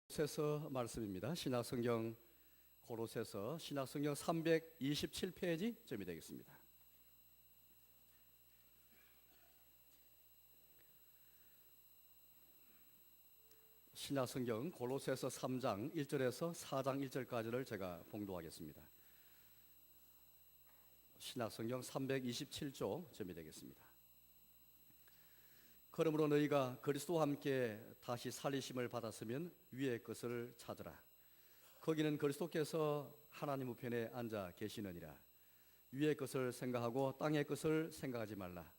고로새서 말씀입니다. 신약성경 고로새서 신약성경 327페이지쯤이 되겠습니다. 신약성경 고로새서 3장 1절에서 4장 1절까지를 제가 봉독하겠습니다. 신약성경 327조쯤이 되겠습니다. 그러므로 너희가 그리스도와 함께 다시 살리심을 받았으면 위의 것을 찾으라. 거기는 그리스도께서 하나님 우편에 앉아 계시느니라. 위의 것을 생각하고 땅의 것을 생각하지 말라.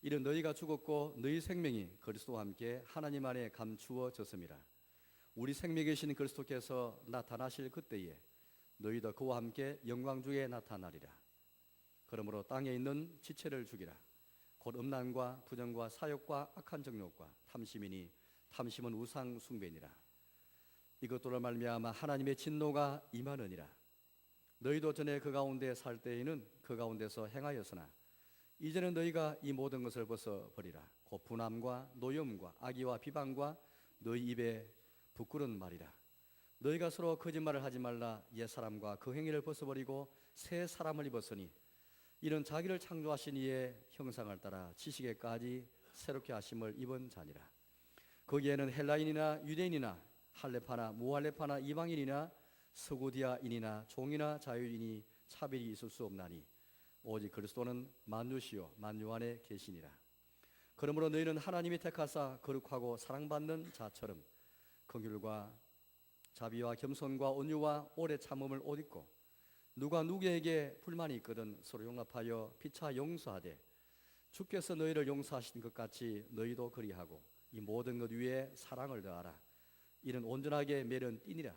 이는 너희가 죽었고 너희 생명이 그리스도와 함께 하나님 안에 감추어졌음이라. 우리 생명에 계신 그리스도께서 나타나실 그때에 너희도 그와 함께 영광 중에 나타나리라. 그러므로 땅에 있는 지체를 죽이라. 곧 음란과 부정과 사욕과 악한 정욕과 탐심이니 탐심은 우상 숭배니라. 이것들로 말미암아 하나님의 진노가 임하느니라. 너희도 전에 그 가운데 살 때에는 그 가운데서 행하였으나 이제는 너희가 이 모든 것을 벗어버리라. 곧 분함과 노염과 악의와 비방과 너희 입에 부끄러운 말이라. 너희가 서로 거짓말을 하지 말라. 옛사람과 그 행위를 벗어버리고 새 사람을 입었으니 이는 자기를 창조하신 이의 형상을 따라 지식에까지 새롭게 하심을 입은 자니라. 거기에는 헬라인이나 유대인이나 할레파나 무할레파나 이방인이나 서구디아인이나 종이나 자유인이 차별이 있을 수 없나니 오직 그리스도는 만유시요 만유 안에 계시니라. 그러므로 너희는 하나님이 택하사 거룩하고 사랑받는 자처럼 긍휼과 자비와 겸손과 온유와 오래 참음을 옷 입고 누가 누구에게 불만이 있거든 서로 용납하여 피차 용서하되 주께서 너희를 용서하신 것 같이 너희도 그리하고 이 모든 것 위에 사랑을 더하라. 이는 온전하게 맺은 띠니라.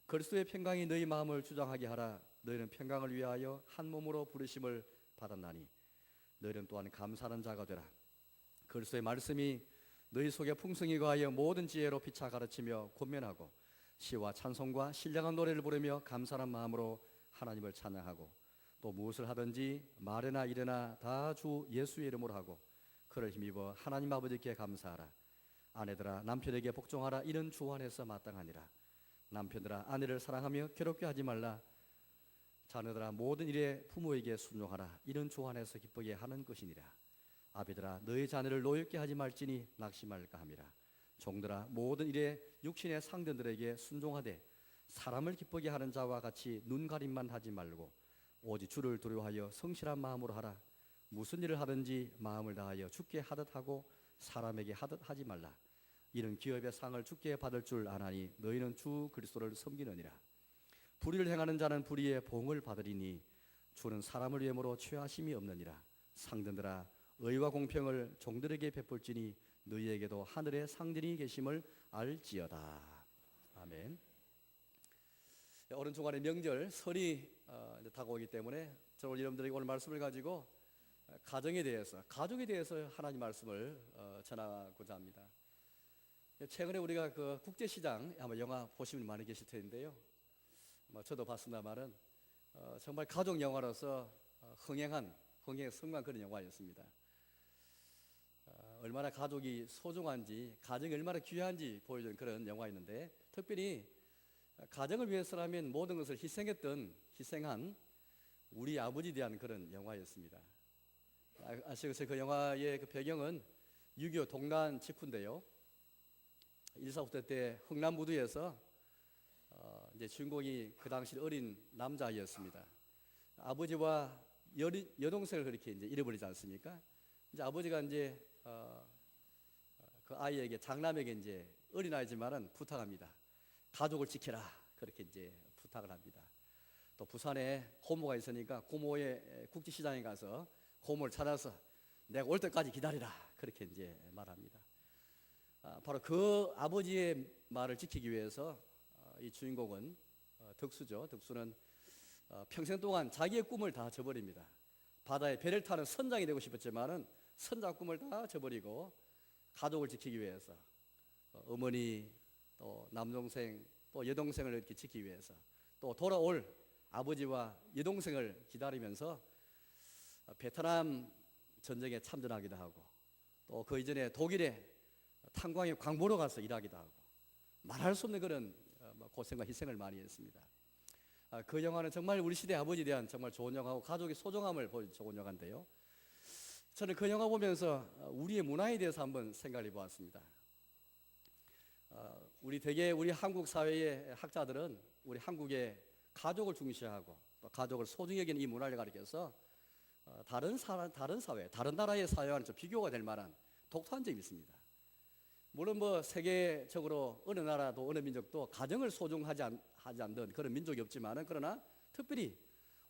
그리스도의 평강이 너희 마음을 주장하게 하라. 너희는 평강을 위하여 한 몸으로 부르심을 받았나니 너희는 또한 감사하는 자가 되라. 그리스도의 말씀이 너희 속에 풍성히 거하여 모든 지혜로 피차 가르치며 권면하고 시와 찬송과 신령한 노래를 부르며 감사한 마음으로 하나님을 찬양하고 또 무엇을 하든지 말이나 일이나 다 주 예수의 이름으로 하고 그를 힘입어 하나님 아버지께 감사하라. 아내들아 남편에게 복종하라. 이는 주 안에서 마땅하니라. 남편들아 아내를 사랑하며 괴롭게 하지 말라. 자녀들아 모든 일에 부모에게 순종하라. 이는 주 안에서 기쁘게 하는 것이니라. 아비들아 너희 자녀를 노엽게 하지 말지니 낙심할까 함이라. 종들아 모든 일에 육신의 상전들에게 순종하되 사람을 기쁘게 하는 자와 같이 눈가림만 하지 말고 오직 주를 두려워하여 성실한 마음으로 하라. 무슨 일을 하든지 마음을 다하여 주께 하듯 하고 사람에게 하듯 하지 말라. 이는 기업의 상을 주께 받을 줄 아나니 너희는 주 그리스도를 섬기느니라. 불의를 행하는 자는 불의의 봉을 받으리니 주는 사람을 위함으로 취하심이 없느니라. 상전들아 의와 공평을 종들에게 베풀지니 너희에게도 하늘에 상전이 계심을 알지어다. 아멘. 오른 중간에 명절 설이 다가오기 때문에 저는 여러분들에게 오늘 말씀을 가지고 가정에 대해서 하나님 말씀을 전하고자 합니다. 최근에 우리가 그 국제시장 아마 영화 보시는 분이 많이 계실 텐데요. 저도 봤습니다만은 정말 가족 영화로서 흥행한 성공한 그런 영화였습니다. 얼마나 가족이 소중한지 가정이 얼마나 귀한지 보여주는 그런 영화였는데 특별히 가정을 위해서라면 모든 것을 희생한 우리 아버지에 대한 그런 영화였습니다. 아시겠어요? 그 영화의 그 배경은 6.25 동란 직후인데요. 1.4부터 때 흥남무도에서 이제 주인공이 그 당시 어린 남자아이였습니다. 아버지와 여동생을 그렇게 이제 잃어버리지 않습니까? 이제 아버지가 이제 그 아이에게 장남에게 이제 어린아이지만은 부탁합니다. 가족을 지켜라. 그렇게 이제 부탁을 합니다. 또 부산에 고모가 있으니까 고모의 국제시장에 가서 고모를 찾아서 내가 올 때까지 기다리라. 그렇게 이제 말합니다. 바로 그 아버지의 말을 지키기 위해서 이 주인공은 덕수죠. 덕수는 평생 동안 자기의 꿈을 다 저버립니다. 바다에 배를 타는 선장이 되고 싶었지만은 선장 꿈을 다 저버리고 가족을 지키기 위해서 어머니 또 남동생 또 여동생을 이렇게 지키기 위해서 또 돌아올 아버지와 여동생을 기다리면서 베트남 전쟁에 참전하기도 하고 또 그 이전에 독일에 탄광에 광보로 가서 일하기도 하고 말할 수 없는 그런 고생과 희생을 많이 했습니다. 그 영화는 정말 우리 시대 아버지에 대한 정말 좋은 영화고 가족의 소중함을 보여준 좋은 영화인데요. 저는 그 영화 보면서 우리의 문화에 대해서 한번 생각을 해보았습니다. 우리 한국 사회의 학자들은 우리 한국의 가족을 중시하고 또 가족을 소중히 여기는 이 문화를 가리켜서 다른 사회, 다른 나라의 사회와는 좀 비교가 될 만한 독특한 점이 있습니다. 물론 세계적으로 어느 나라도 어느 민족도 가정을 소중하지 않는 그런 민족이 없지만은, 그러나 특별히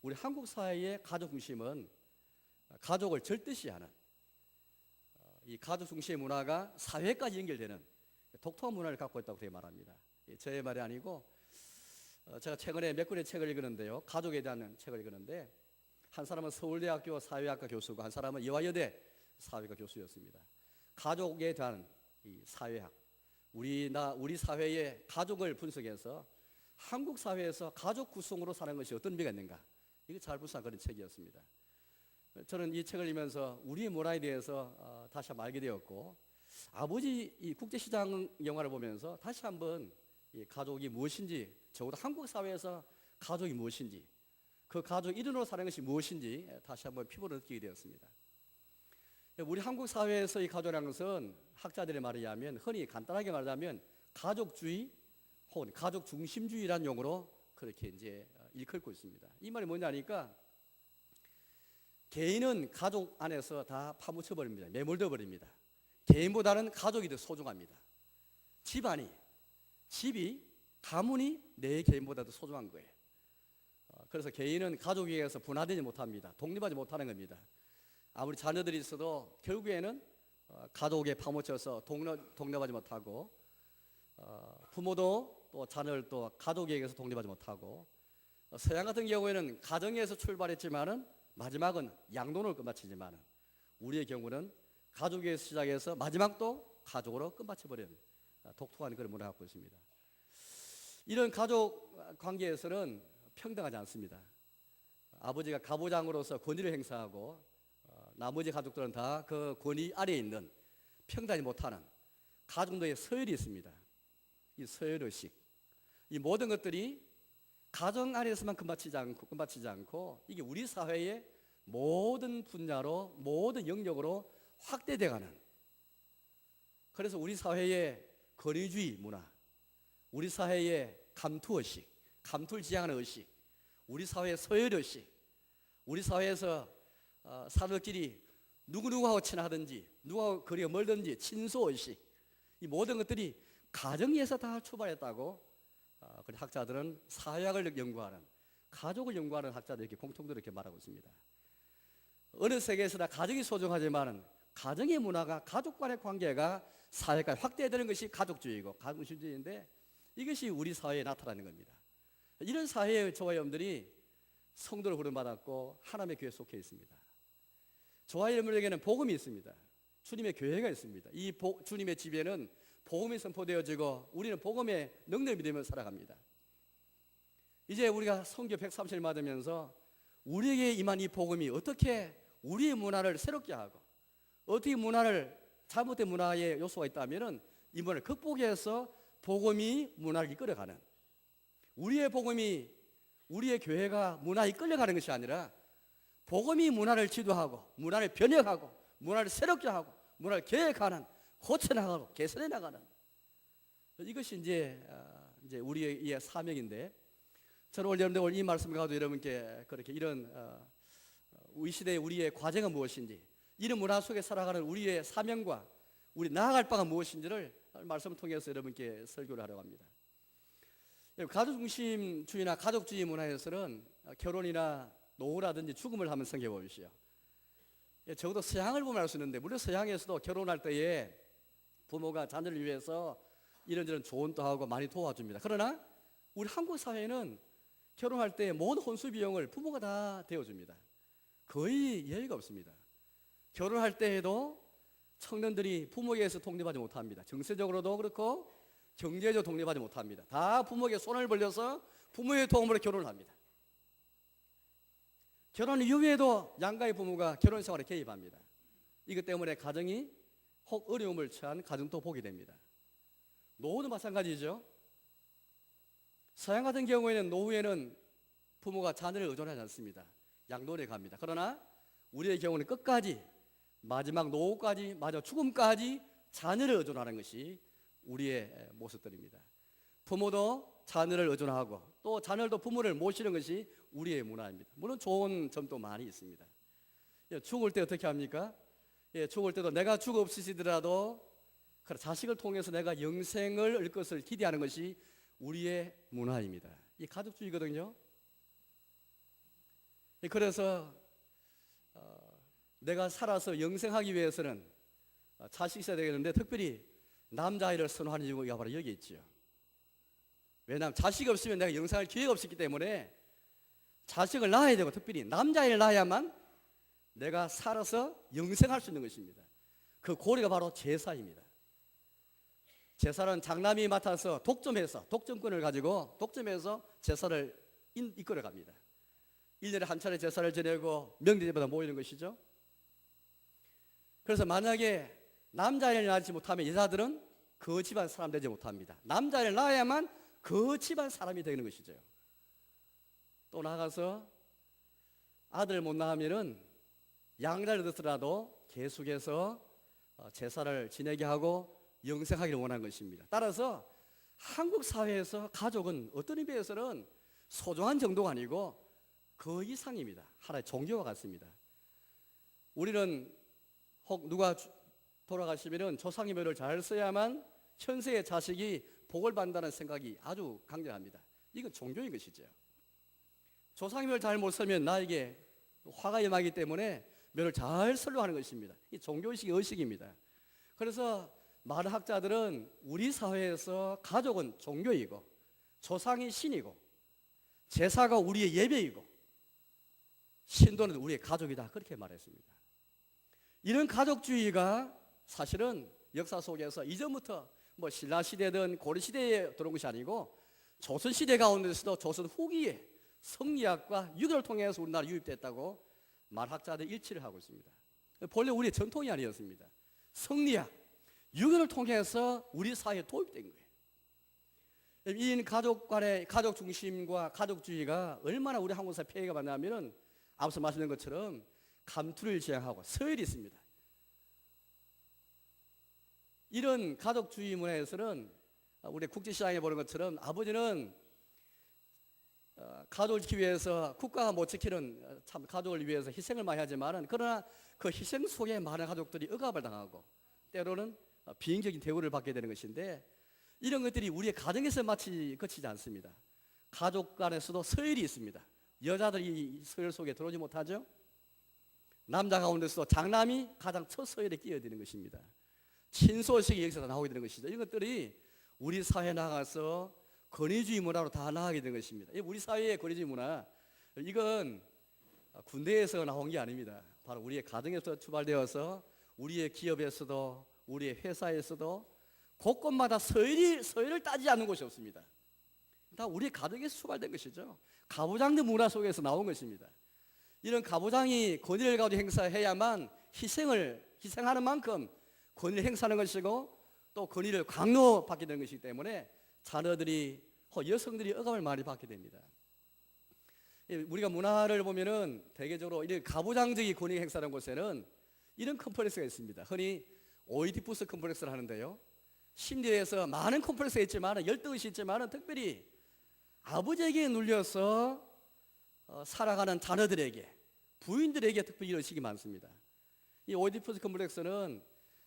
우리 한국 사회의 가족 중심은 가족을 절대시하는 이 가족 중심의 문화가 사회까지 연결되는 독특한 문화를 갖고 있다고 그렇게 말합니다. 저의 말이 아니고 제가 최근에 몇 권의 책을 읽었는데요. 가족에 대한 책을 읽었는데, 한 사람은 서울대학교 사회학과 교수고 한 사람은 이화여대 사회학과 교수였습니다. 가족에 대한 이 사회학, 우리 사회의 가족을 분석해서 한국 사회에서 가족 구성으로 사는 것이 어떤 의미가 있는가, 이게 잘 분석한 그런 책이었습니다. 저는 이 책을 읽으면서 우리의 문화에 대해서 다시 한번 알게 되었고, 아버지 이 국제시장 영화를 보면서 다시 한번 이 가족이 무엇인지, 적어도 한국 사회에서 가족이 무엇인지, 그 가족 일원으로 사는 것이 무엇인지 다시 한번 피부로 느끼게 되었습니다. 우리 한국 사회에서 이 가족이라는 것은 학자들의 말에 의하면 흔히 간단하게 말하자면 가족주의 혹은 가족 중심주의라는 용어로 그렇게 이제 일컬고 있습니다. 이 말이 뭐냐니까, 개인은 가족 안에서 다 파묻혀 버립니다. 매몰되어 버립니다. 개인보다는 가족이 더 소중합니다. 집이 가문이 내 개인보다 더 소중한 거예요. 그래서 개인은 가족에 의해서 분화되지 못합니다. 독립하지 못하는 겁니다. 아무리 자녀들이 있어도 결국에는 가족에 파묻혀서 독립하지 못하고, 부모도 또 자녀를 또 가족에 의해서 독립하지 못하고, 서양 같은 경우에는 가정에서 출발했지만은 마지막은 양돈으로 끝마치지만은, 우리의 경우는 가족에서 시작해서 마지막도 가족으로 끝마쳐버리는 독특한 그런 문화를 갖고 있습니다. 이런 가족 관계에서는 평등하지 않습니다. 아버지가 가부장으로서 권위를 행사하고 나머지 가족들은 다 그 권위 아래에 있는 평등하지 못하는 가정도의 서열이 있습니다. 이 서열의식, 이 모든 것들이 가정 안에서만 끝마치지 않고 이게 우리 사회의 모든 분야로, 모든 영역으로 확대돼가는, 그래서 우리 사회의 권위주의 문화, 우리 사회의 감투의식, 감투를 지향하는 의식, 우리 사회의 서열의식, 우리 사회에서 사람들끼리 누구하고 친하든지 누구하고 거리가 멀든지 친소의식, 이 모든 것들이 가정에서 다 출발했다고 학자들은 사회학을 연구하는, 가족을 연구하는 학자들이 이렇게 공통적으로 이렇게 말하고 있습니다. 어느 세계에서나 가정이 소중하지만 가정의 문화가, 가족 간의 관계가 사회까지 확대되는 것이 가족주의고 가족주의인데, 이것이 우리 사회에 나타나는 겁니다. 이런 사회의 저와 여러분들이 성도를 부름받았고 하나님의 교회에 속해 있습니다. 저와 여러분에게는 복음이 있습니다. 주님의 교회가 있습니다. 이 주님의 집에는 복음이 선포되어지고 우리는 복음의 능력을 믿으며 살아갑니다. 이제 우리가 성교 130일 맞으면서 우리에게 임한 이 복음이 어떻게 우리의 문화를 새롭게 하고, 어떻게 잘못된 문화의 요소가 있다면 이 문화를 극복해서 복음이 문화를 이끌어가는, 우리의 복음이, 우리의 교회가 문화에 이끌려가는 것이 아니라 복음이 문화를 지도하고 문화를 변혁하고 문화를 새롭게 하고 문화를 계획하는, 고쳐나가고 개선해 나가는, 이것이 이제 우리의 사명인데, 저는 오늘 이 말씀을 가지고 여러분께 그렇게 이런 우리 시대의 우리의 과제가 무엇인지, 이런 문화 속에 살아가는 우리의 사명과 우리 나아갈 바가 무엇인지를 말씀을 통해서 여러분께 설교를 하려고 합니다. 가족중심주의나 가족주의 문화에서는 결혼이나 노후라든지 죽음을 한번 생각해 보십시오. 적어도 서양을 보면 알 수 있는데, 물론 서양에서도 결혼할 때에 부모가 자녀를 위해서 이런저런 조언도 하고 많이 도와줍니다. 그러나 우리 한국 사회는 결혼할 때 모든 혼수 비용을 부모가 다 대어줍니다. 거의 예외가 없습니다. 결혼할 때에도 청년들이 부모에게서 독립하지 못합니다. 정세적으로도 그렇고 경제적으로 독립하지 못합니다. 다 부모에게 손을 벌려서 부모의 도움으로 결혼을 합니다. 결혼 이후에도 양가의 부모가 결혼 생활에 개입합니다. 이것 때문에 가정이 혹 어려움을 처한 가정도 보게 됩니다. 노후도 마찬가지죠. 서양 같은 경우에는 노후에는 부모가 자녀를 의존하지 않습니다. 양도에 갑니다. 그러나 우리의 경우는 끝까지 마지막 노후까지, 마지막 죽음까지 자녀를 의존하는 것이 우리의 모습들입니다. 부모도 자녀를 의존하고 또 자녀도 부모를 모시는 것이 우리의 문화입니다. 물론 좋은 점도 많이 있습니다. 죽을 때 어떻게 합니까? 죽을 때도 내가 죽어 없으시더라도 자식을 통해서 내가 영생을 얻을 것을 기대하는 것이 우리의 문화입니다. 이 가족주의거든요. 그래서 내가 살아서 영생하기 위해서는 자식이 있어야 되겠는데 특별히 남자아이를 선호하는 이유가 바로 여기 있지요. 왜냐하면 자식이 없으면 내가 영생할 기회가 없었기 때문에 자식을 낳아야 되고 특별히 남자아이를 낳아야만 내가 살아서 영생할 수 있는 것입니다. 그 고리가 바로 제사입니다. 제사는 장남이 맡아서 독점권을 가지고 독점해서 제사를 이끌어 갑니다. 1년에 한 차례 제사를 지내고 명절마다 모이는 것이죠. 그래서 만약에 남자아이를 낳지 못하면 여자들은 그 집안 사람 되지 못합니다. 남자아이를 낳아야만 그 집안 사람이 되는 것이죠. 또 나가서 아들 못 낳으면은 양자를 듣더라도 계속해서 제사를 지내게 하고 영생하기를 원하는 것입니다. 따라서 한국 사회에서 가족은 어떤 의미에서는 소중한 정도가 아니고 그 이상입니다. 하나의 종교와 같습니다. 우리는 혹 누가 돌아가시면은 조상의묘를 잘 써야만 현세의 자식이 복을 받는다는 생각이 아주 강력합니다. 이건 종교인 것이죠. 조상의묘를 잘 못 쓰면 나에게 화가 임하기 때문에 묘를 잘 쓰려고 하는 것입니다. 이 종교의식이 의식입니다. 그래서 많은 학자들은 우리 사회에서 가족은 종교이고 조상이 신이고 제사가 우리의 예배이고 신도는 우리의 가족이다, 그렇게 말했습니다. 이런 가족주의가 사실은 역사 속에서 이전부터 신라시대든 고려시대에 들어온 것이 아니고 조선시대 가운데서도 조선 후기에 성리학과 유교를 통해서 우리나라 유입됐다고 말학자들 일치를 하고 있습니다. 본래 우리의 전통이 아니었습니다. 성리학, 유교를 통해서 우리 사회에 도입된 거예요. 이 가족 간의 가족 중심과 가족주의가 얼마나 우리 한국 사회 폐해가 많냐면은 앞서 말씀드린 것처럼 감투를 지향하고 서열이 있습니다. 이런 가족주의 문화에서는 우리 국제시장에 보는 것처럼 아버지는 가족을 지키기 위해서 국가가 못 지키는 참 가족을 위해서 희생을 많이 하지만 그러나 그 희생 속에 많은 가족들이 억압을 당하고 때로는 비인격적인 대우를 받게 되는 것인데 이런 것들이 우리의 가정에서 마치 거치지 않습니다. 가족 간에서도 서열이 있습니다. 여자들이 이 서열 속에 들어오지 못하죠. 남자 가운데서도 장남이 가장 첫 서열에 끼어드는 것입니다. 친소식이 여기서 나오게 되는 것이죠. 이런 것들이 우리 사회에 나가서 권위주의 문화로 다 나가게 되는 것입니다. 우리 사회의 권위주의 문화, 이건 군대에서 나온 게 아닙니다. 바로 우리의 가정에서 출발되어서 우리의 기업에서도 우리의 회사에서도 곳곳마다 서열을 따지지 않는 곳이 없습니다. 다 우리 가정에서 출발된 것이죠. 가부장제 문화 속에서 나온 것입니다. 이런 가부장이 권위를 가지고 행사해야만 희생하는 만큼 권위를 행사하는 것이고 또 권위를 강요받게 되는 것이기 때문에 자녀들이 여성들이 억압을 많이 받게 됩니다. 우리가 문화를 보면은 대개적으로 이런 가부장적인 권위 행사하는 곳에는 이런 컴플렉스가 있습니다. 흔히 오이디푸스 컴플렉스를 하는데요. 심리에서 많은 컴플렉스가 있지만 열등의식이 있지만 특별히 아버지에게 눌려서 살아가는 자녀들에게 부인들에게 특별히 이런 의식이 많습니다. 이 오이디푸스 컴플렉스는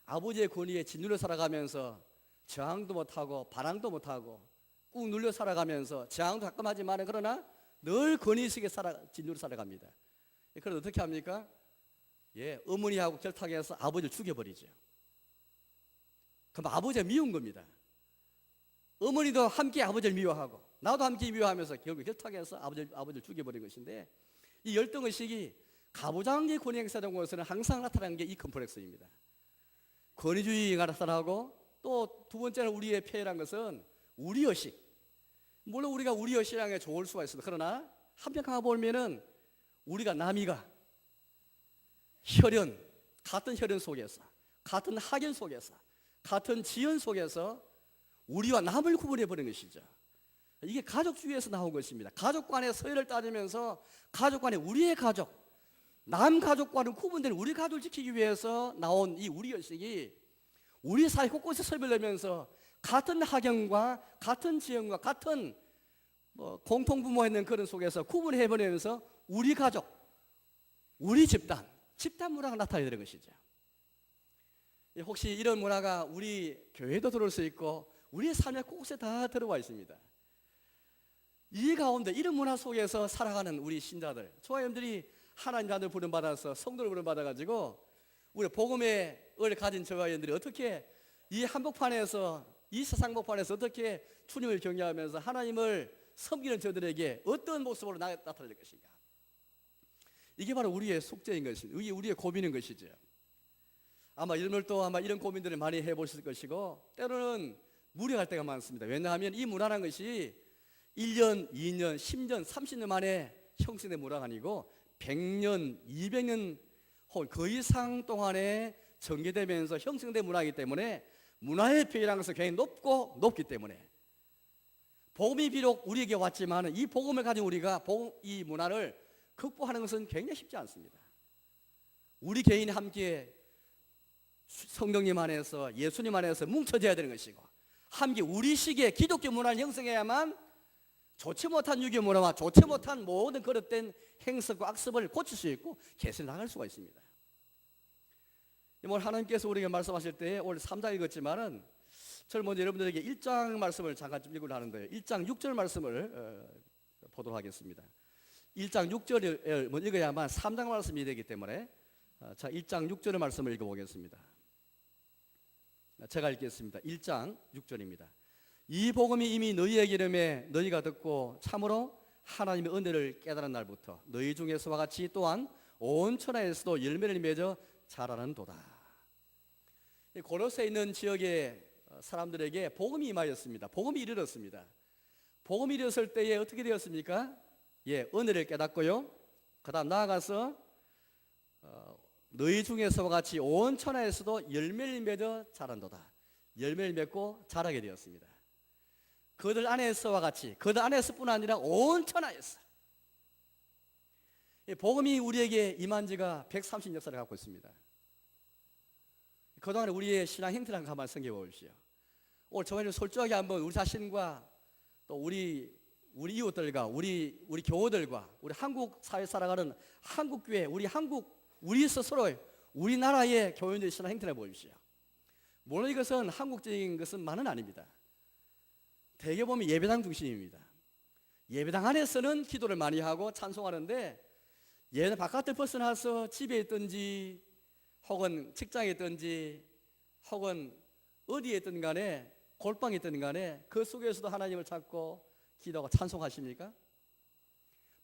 아버지의 권위에 짓눌려 살아가면서 저항도 못하고 반항도 못하고 꾹 눌려 살아가면서 저항도 가끔 하지만 그러나 늘 권위의식에 짓눌려 살아갑니다. 그래서 어떻게 합니까? 어머니하고 결탁해서 아버지를 죽여버리죠. 그럼 아버지가 미운 겁니다. 어머니도 함께 아버지를 미워하고 나도 함께 미워하면서 결국 결탁해서 아버지를 죽여버린 것인데 이 열등의식이 가부장제 권위 행사된 곳에는 항상 나타나는 게 이 컴플렉스입니다. 권위주의가 나타나고 또 두 번째는 우리의 폐해란 것은 우리의식. 물론 우리가 우리의식이라는 게 좋을 수가 있습니다. 그러나 한편가 보면은 우리가 남이가 같은 혈연 속에서 같은 학연 속에서 같은 지연 속에서 우리와 남을 구분해 버린 것이죠. 이게 가족주의에서 나온 것입니다. 가족 간의 서열을 따지면서 가족 간의 우리의 가족, 남 가족과는 구분된 우리 가족을 지키기 위해서 나온 이 우리 의식이 우리 사회 곳곳에 설별되면서 같은 학연과 같은 지형과 같은 공통부모가 있는 그런 속에서 구분해버리면서 우리 가족, 우리 집단 문화가 나타나게 되는 것이죠. 혹시 이런 문화가 우리 교회도 들어올 수 있고 우리의 삶의 곳곳에 다 들어와 있습니다. 이 가운데 이런 문화 속에서 살아가는 우리 신자들, 초아님들이 하나님 자녀 부름받아서 성도를 부름받아가지고 우리 복음의 을 가진 저가인들이 어떻게 이 한복판에서 이 세상복판에서 어떻게 주님을 경외하면서 하나님을 섬기는 저들에게 어떤 모습으로 나타날 것인가. 이게 바로 우리의 숙제인 것입니다. 이게 우리의 고민인 것이죠. 아마 여러분들도 아마 이런 고민들을 많이 해보실 것이고 때로는 무력할 때가 많습니다. 왜냐하면 이 문화라는 것이 1년, 2년, 10년, 30년 만에 형성된 문화가 아니고 100년, 200년 혹은 그 이상 동안에 전개되면서 형성된 문화이기 때문에 문화의 표현이라는 것은 굉장히 높기 때문에 복음이 비록 우리에게 왔지만 이 복음을 가진 우리가 이 문화를 극복하는 것은 굉장히 쉽지 않습니다. 우리 개인이 함께 성령님 안에서 예수님 안에서 뭉쳐져야 되는 것이고 함께 우리식의 기독교 문화를 형성해야만 좋지 못한 유교 문화와 좋지 못한 모든 그릇된 행석과 악습을 고칠 수 있고 개선해 나갈 수가 있습니다. 오늘 하나님께서 우리에게 말씀하실 때 오늘 3장 읽었지만은 저는 먼저 여러분들에게 1장 말씀을 잠깐 좀 읽으려 하는데요. 1장 6절 말씀을 보도록 하겠습니다. 1장 6절을 먼저 읽어야만 3장 말씀이 되기 때문에 자 1장 6절의 말씀을 읽어보겠습니다. 제가 읽겠습니다. 1장 6절입니다. 이 복음이 이미 너희에게 이름에 너희가 듣고 참으로 하나님의 은혜를 깨달은 날부터 너희 중에서와 같이 또한 온 천하에서도 열매를 맺어 자라는 도다. 고로새에 있는 지역의 사람들에게 복음이 임하였습니다. 복음이 이르렀습니다. 복음이 이르렀을 때에 어떻게 되었습니까? 은혜를 깨닫고요. 그 다음 나아가서 너희 중에서와 같이 온 천하에서도 열매를 맺어 자란도다. 열매를 맺고 자라게 되었습니다. 그들 안에서와 같이, 그들 안에서뿐 아니라 온 천하에서 복음이 우리에게 임한 지가 130 역사를 갖고 있습니다. 그동안 우리의 신앙 행태를 한번 생각해 보십시오. 오늘 저희는 솔직하게 한번 우리 자신과 또 우리 이웃들과 우리 교우들과 우리 한국 사회 살아가는 한국 교회, 우리 스스로의 우리나라의 교인들의 신앙 행태를 보십시오. 물론 이것은 한국적인 것은만은 아닙니다. 대개 보면 예배당 중심입니다. 예배당 안에서는 기도를 많이 하고 찬송하는데 예배당 바깥을 벗어나서 집에 있든지 혹은 직장에 있든지 혹은 어디에 있든 간에 골방에 있든 간에 그 속에서도 하나님을 찾고 기도하고 찬송하십니까?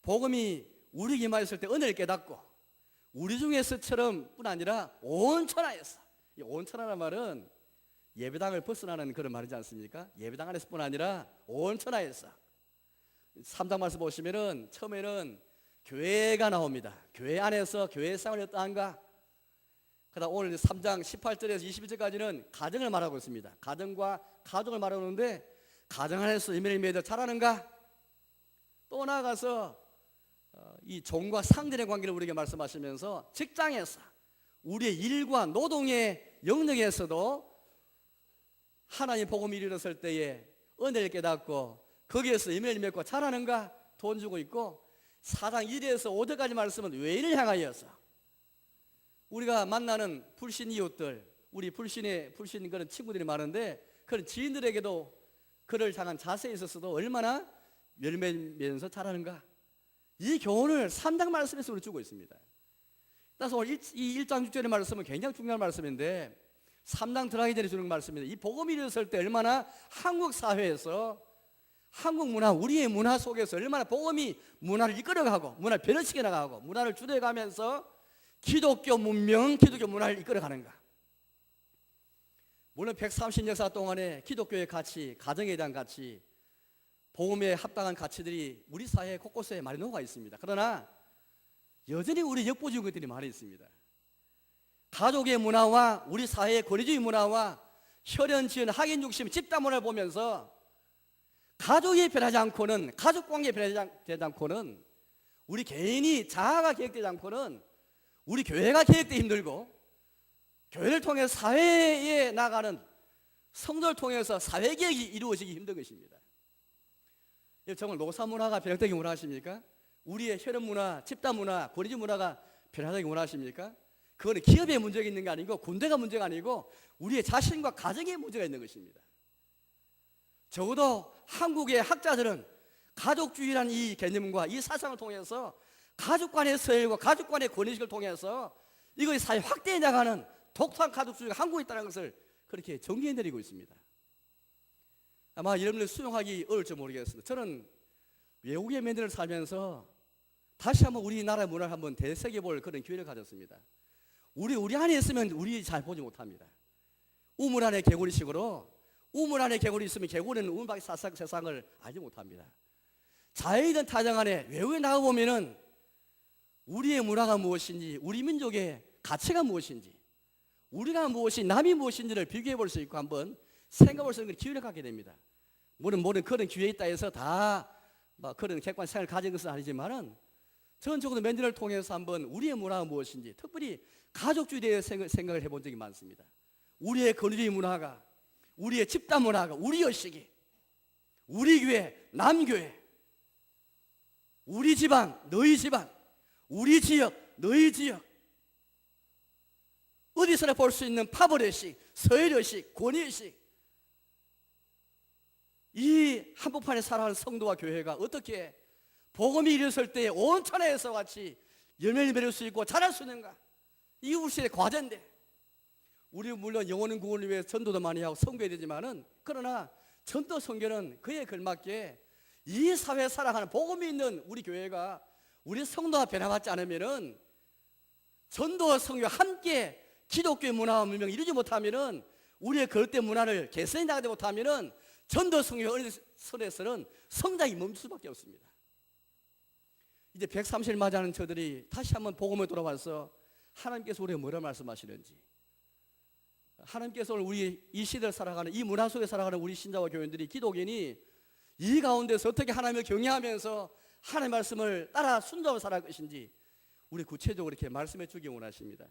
복음이 우리에게 임하였을 때 은혜를 깨닫고 우리 중에서처럼 뿐 아니라 온 천하에서, 이 온 천하라는 말은 예배당을 벗어나는 그런 말이지 않습니까? 예배당 안에서뿐 아니라 온 천하에서. 3장 말씀 보시면은 처음에는 교회가 나옵니다. 교회 안에서 교회 생활이 어떠한가? 그다음 오늘 3장 18절에서 21절까지는 가정을 말하고 있습니다. 가정과 가족을 말하는데 가정 안에서 열매를 맺어 자라는가? 또 나아가서 이 종과 상전의 관계를 우리에게 말씀하시면서 직장에서 우리의 일과 노동의 영역에서도 하나님 복음이 이르렀을 때에 은혜를 깨닫고 거기에서 열매를 맺고 자라는가? 돈 주고 있고 4장 1에서 5절까지 말씀은 외인을 향하여서 우리가 만나는 불신 이웃들, 우리 불신 그런 친구들이 많은데 그런 지인들에게도 그를 향한 자세에 있어서도 얼마나 열매면서 자라는가? 이 교훈을 3장 말씀에서 우리 주고 있습니다. 따라서 오늘 이 1장 6절의 말씀은 굉장히 중요한 말씀인데 3장 들어가기 전에 주는 말씀입니다. 이 복음이 이르렀을 때 얼마나 한국 사회에서 한국 문화, 우리의 문화 속에서 얼마나 복음이 문화를 이끌어가고 문화를 변화시켜 나가고 문화를 주도해가면서 기독교 문명, 기독교 문화를 이끌어가는가. 물론 130 역사 동안에 기독교의 가치, 가정에 대한 가치, 복음에 합당한 가치들이 우리 사회 곳곳에 많이 녹아 있습니다. 그러나 여전히 우리 역부족인 것들이 많이 있습니다. 가족의 문화와 우리 사회의 권위주의 문화와 혈연, 지연, 학연, 육심, 집단문화를 보면서 가족이 변하지 않고는, 가족관계 변하지 않고는, 우리 개인이 자아가 개혁되지 않고는 우리 교회가 개혁되기 힘들고, 교회를 통해서 사회에 나가는 성도를 통해서 사회개혁이 이루어지기 힘든 것입니다. 정말 노사문화가 변혁되기 원하십니까? 우리의 혈연문화, 집단문화, 권위주의 문화가 변화되기 원하십니까? 그거는 기업의 문제가 있는 게 아니고, 군대가 문제가 아니고 우리의 자신과 가정의 문제가 있는 것입니다. 적어도 한국의 학자들은 가족주의라는 이 개념과 이 사상을 통해서 가족 간의 서열과 가족 간의 권위의식을 통해서 이것이 사회 확대해 나가는 독특한 가족주의가 한국에 있다는 것을 그렇게 정리해내리고 있습니다. 아마 여러분들 수용하기 어려울지 모르겠습니다. 저는 외국의 맨들을 살면서 다시 한번 우리나라의 문화를 한번 되새겨볼 그런 기회를 가졌습니다. 우리 안에 있으면 우리 잘 보지 못합니다. 우물 안에 개구리식으로, 우물 안에 개구리 있으면 개구리는 우물 밖의 세상을 알지 못합니다. 자유이든 타정 안에 외국에 나가보면은 우리의 문화가 무엇인지, 우리 민족의 가치가 무엇인지, 우리가 무엇이 남이 무엇인지를 비교해 볼 수 있고 한번 생각해 볼 수 있는 기회를 갖게 됩니다. 물론 그런 기회에 있다 해서 다 그런 객관 생각을 가진 것은 아니지만은 저는 적어도 맨들을 통해서 한번 우리의 문화가 무엇인지, 특별히 가족주의에 대해서 생각을 해본 적이 많습니다. 우리의 권위주의 문화가, 우리의 집단 문화가, 우리 의식이, 우리 교회, 남교회, 우리 지방, 너희 지방, 우리 지역, 너희 지역, 어디서나 볼 수 있는 파벌의식, 서열의식, 권위의식, 이 한복판에 살아가는 성도와 교회가 어떻게 복음이 일어설 때 온 천하에서 같이 열매를 맺을 수 있고 자랄 수 있는가? 이게 우리의 과제인데, 우리 물론 영혼은 구원을 위해서 전도도 많이 하고 선교해야 되지만은, 그러나 전도 선교는 그에 걸맞게 이 사회에 살아가는 복음이 있는 우리 교회가, 우리 성도가 변화받지 않으면은, 전도와 선교와 함께 기독교의 문화와 문명을 이루지 못하면은, 우리의 거듭된 문화를 개선해 나가지 못하면은 전도 선교의 선에서는 성장이 멈출 수밖에 없습니다. 이제 130일 맞이하는 저들이 다시 한번 복음에 돌아와서 하나님께서 우리에게 뭐라 말씀하시는지, 하나님께서 오늘 우리 이 시대를 살아가는, 이 문화 속에 살아가는 우리 신자와 교인들이, 기독인이 이 가운데서 어떻게 하나님을 경외하면서 하나님의 말씀을 따라 순종하며 살아갈 것인지 우리 구체적으로 이렇게 말씀해 주기 원하십니다.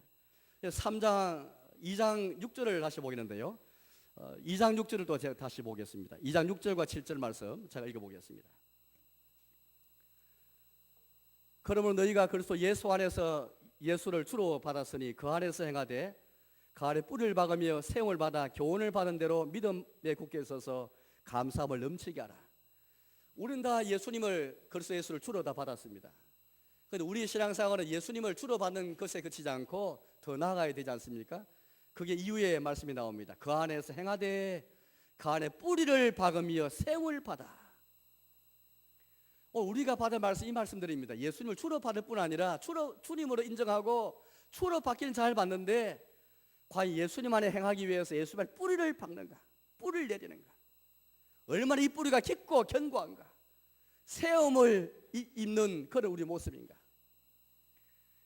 3장 2장 6절을 다시 보겠는데요, 2장 6절을 또 제가 다시 보겠습니다. 2장 6절과 7절 말씀 제가 읽어보겠습니다. 그러므로 너희가 그리스도 예수 안에서 예수를 주로 받았으니 그 안에서 행하되 그 안에 뿌리를 박으며 세움을 받아 교훈을 받은 대로 믿음에 굳게 서서 감사함을 넘치게 하라. 우리는 다 예수님을, 그리스도 예수를 주로 다 받았습니다. 그런데 우리 신앙생활은 예수님을 주로 받는 것에 그치지 않고 더 나아가야 되지 않습니까? 그게 이후에 말씀이 나옵니다. 그 안에서 행하되 그 안에 뿌리를 박으며 세움을 받아. 우리가 받은 말씀, 이 말씀드립니다. 예수님을 주로 받을 뿐 아니라 주님으로 인정하고 주로 받기는 잘 받는데, 과연 예수님 안에 행하기 위해서 예수님의 뿌리를 박는가, 뿌리를 내리는가, 얼마나 이 뿌리가 깊고 견고한가, 세움을 입는 그런 우리 모습인가.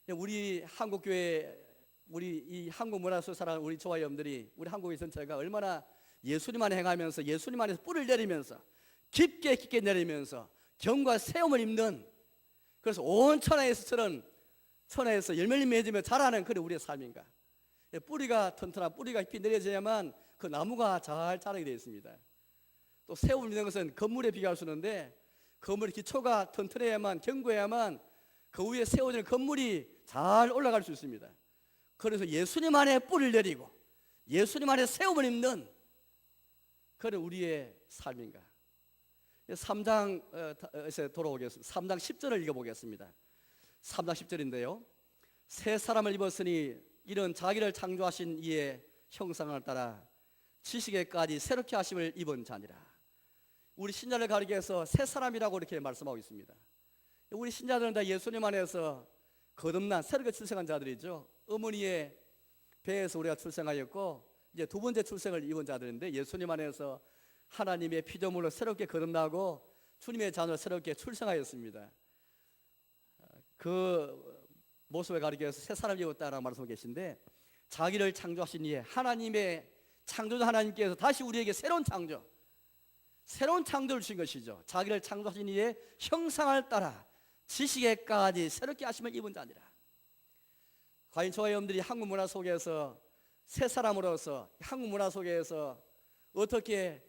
우리 한국교회, 우리 이 한국 문화 속에 살아가는 우리 저와 여러분들이, 우리 한국의 전체가 얼마나 예수님 안에 행하면서 예수님 안에서 뿌리를 내리면서 깊게 내리면서 경과 세움을 입는, 그래서 온 천하에서 열매를 맺으며 자라는 그런 우리의 삶인가. 뿌리가 튼튼한, 뿌리가 깊이 내려져야만 그 나무가 잘 자라게 되어 있습니다. 또 세움을 입는 것은 건물에 비교할 수 있는데, 건물의 기초가 튼튼해야만, 견고해야만 그 위에 세워지는 건물이 잘 올라갈 수 있습니다. 그래서 예수님 안에 뿌리를 내리고 예수님 안에 세움을 입는 그런 우리의 삶인가. 3장에서 돌아오겠습니다. 3장 10절을 읽어보겠습니다. 3장 10절인데요, 새 사람을 입었으니 이런 자기를 창조하신 이의 형상을 따라 지식에까지 새롭게 하심을 입은 자니라. 우리 신자를 가리기 위해서 새 사람이라고 이렇게 말씀하고 있습니다. 우리 신자들은 다 예수님 안에서 거듭난 새롭게 출생한 자들이죠. 어머니의 배에서 우리가 출생하였고 이제 두 번째 출생을 입은 자들인데, 예수님 안에서 하나님의 피조물로 새롭게 거듭나고 주님의 자녀로 새롭게 출생하였습니다. 그 모습을 가리기 위해서 새 사람이 입었다라고 말씀하고 계신데, 자기를 창조하신 이에 하나님의 창조주 하나님께서 다시 우리에게 새로운 창조를 주신 것이죠. 자기를 창조하신 이의 형상을 따라 지식에까지 새롭게 하심을 입은 자니라. 과연 저와 여러분들이 한국 문화 속에서 새 사람으로서 한국 문화 속에서 어떻게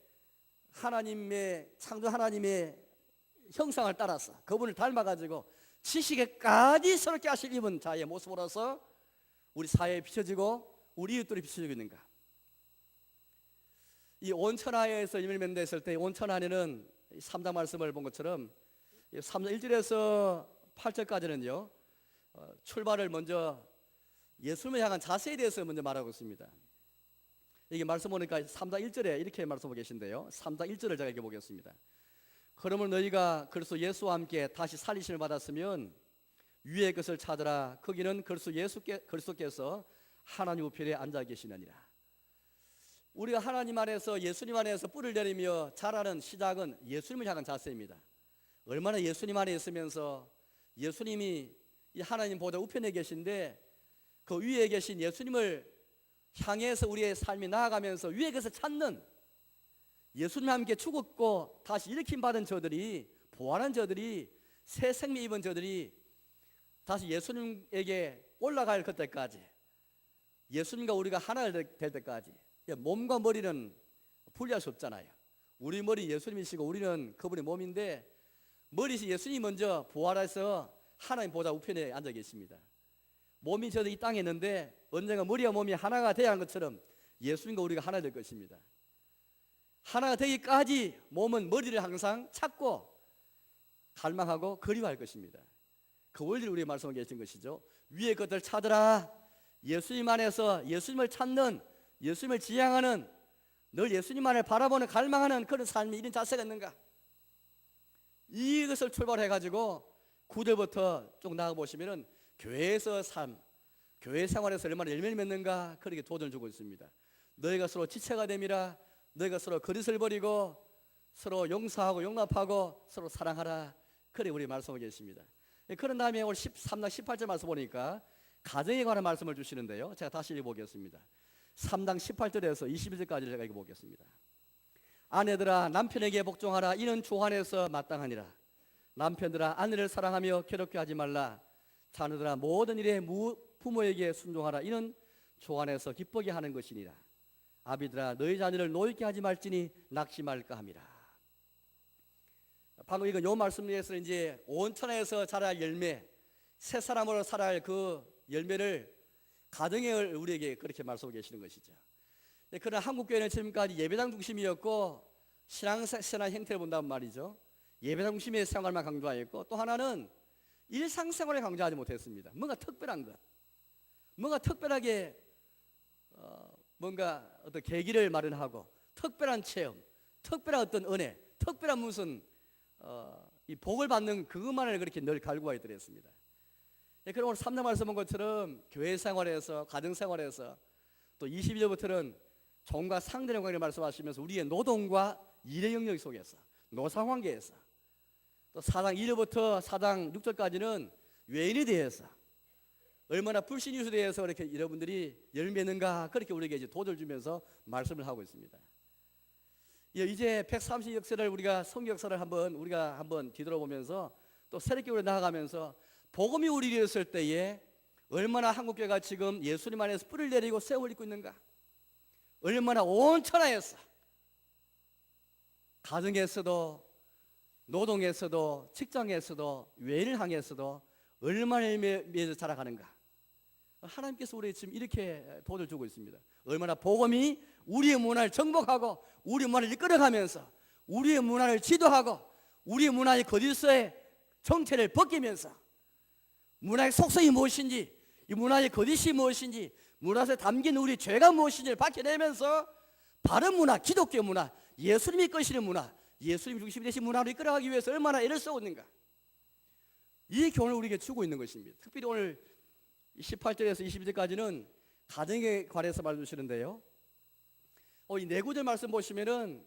창조 하나님의 형상을 따라서 그분을 닮아가지고 지식에까지 새롭게 하실 입은 자의 모습으로서 우리 사회에 비춰지고 우리 이웃들이 비춰지고 있는가? 이 온천하에서 열매를 맺는다 했을 때 온천하에는 3장 말씀을 본 것처럼 3장 1절에서 8절까지는요 출발을 먼저 예수님을 향한 자세에 대해서 먼저 말하고 있습니다. 이게 말씀 보니까 3장 1절에 이렇게 말씀하고 계신데요, 3장 1절을 제가 읽어보겠습니다. 그러므로 너희가 그리스도 예수와 함께 다시 살리심을 받았으면 위의 것을 찾으라. 거기는 그리스도께서 하나님 우편에 앉아 계시느니라. 우리가 하나님 안에서 예수님 안에서 뿌리를 내리며 자라는 시작은 예수님을 향한 자세입니다. 얼마나 예수님 안에 있으면서 예수님이 이 하나님 보좌 우편에 계신데 그 위에 계신 예수님을 향해서 우리의 삶이 나아가면서 위의 것을 찾는, 예수님과 함께 죽었고 다시 일으킴 받은 저들이, 부활한 저들이, 새 생명 입은 저들이 다시 예수님에게 올라갈 그때까지, 예수님과 우리가 하나 될 때까지, 몸과 머리는 분리할 수 없잖아요. 우리 머리 예수님이시고 우리는 그분의 몸인데, 머리시 예수님이 먼저 부활해서 하나님 보좌 우편에 앉아 계십니다. 몸이 저도 이 땅에 있는데 언젠가 머리와 몸이 하나가 되어야 하는 것처럼 예수님과 우리가 하나 될 것입니다. 하나가 되기까지 몸은 머리를 항상 찾고 갈망하고 그리워할 것입니다. 그 원리를 우리에게 말씀하고 계신 것이죠. 위의 것들 찾으라. 예수님 안에서 예수님을 찾는, 예수님을 지향하는, 늘 예수님만을 바라보는 갈망하는 그런 삶이 이런 자세가 있는가? 이것을 출발해가지고 9절부터 쭉 나가보시면은 교회에서 삶, 교회 생활에서 얼마나 열매를 맺는가 그렇게 도전을 주고 있습니다. 너희가 서로 지체가 됨이라. 너희가 서로 거짓을 버리고 서로 용서하고 용납하고 서로 사랑하라. 그래 우리 말씀하고 계십니다. 그런 다음에 오늘 3장 18절 말씀 보니까 가정에 관한 말씀을 주시는데요, 제가 다시 읽어보겠습니다. 3장 18절에서 21절까지 제가 읽어보겠습니다. 아내들아 남편에게 복종하라. 이는 주 안에서 마땅하니라. 남편들아 아내를 사랑하며 괴롭게 하지 말라. 자녀들아 모든 일에 부모에게 순종하라. 이는 주 안에서 기쁘게 하는 것이니라. 아비들아 너희 자녀를 노엽게 하지 말지니 낙심할까 함이라. 방금 이거 요 말씀에서 이제 온천에서 자랄 열매, 새 사람으로 살아갈 그 열매를 가정에 우리에게 그렇게 말씀하고 계시는 것이죠. 그러나 한국교회는 지금까지 예배당 중심이었고 신앙생활 형태를 본다는 말이죠. 예배당 중심의 생활만 강조하였고, 또 하나는 일상생활에 강조하지 못했습니다. 뭔가 특별한 것, 뭔가 특별하게 뭔가 어떤 계기를 마련하고 특별한 체험, 특별한 어떤 은혜, 특별한 무슨 이 복을 받는 그것만을 그렇게 늘 갈구하여 드렸습니다. 그럼 오늘 3장 말씀 본 것처럼 교회 생활에서, 가정 생활에서, 또 22절부터는 종과 상대의 관계를 말씀하시면서 우리의 노동과 일의 영역 속에서, 노사관계에서, 또 4장 1절부터 4장 6절까지는 외인에 대해서, 얼마나 불신 이웃에 대해서 이렇게 여러분들이 열매는가 그렇게 우리에게 이제 도전을 주면서 말씀을 하고 있습니다. 이제 130역사를 우리가 성경역사를 우리가 한번 뒤돌아보면서 또 새롭게 우리 나아가면서 복음이 우리에게 있을 때에 얼마나 한국교회가 지금 예수님 안에서 뿌리를 내리고 세월 잇고 있는가? 얼마나 온천하에서, 가정에서도, 노동에서도, 직장에서도, 외인을 향해서도 얼마나 열매에서 자라가는가? 하나님께서 우리에게 지금 이렇게 도전을 주고 있습니다. 얼마나 복음이 우리의 문화를 정복하고 우리의 문화를 이끌어가면서 우리의 문화를 지도하고 우리의 문화의 거짓의 정체를 벗기면서 문화의 속성이 무엇인지, 이 문화의 거짓이 무엇인지, 문화에 담긴 우리 죄가 무엇인지를 밝혀내면서 바른 문화, 기독교 문화, 예수님이 이끄시는 문화, 예수님이 중심이 되신 문화로 이끌어가기 위해서 얼마나 애를 쓰고 있는가? 이 교훈을 우리에게 주고 있는 것입니다. 특별히 오늘 18절에서 22절까지는 가정에 관해서 말해주시는데요, 이 네 구절 말씀 보시면은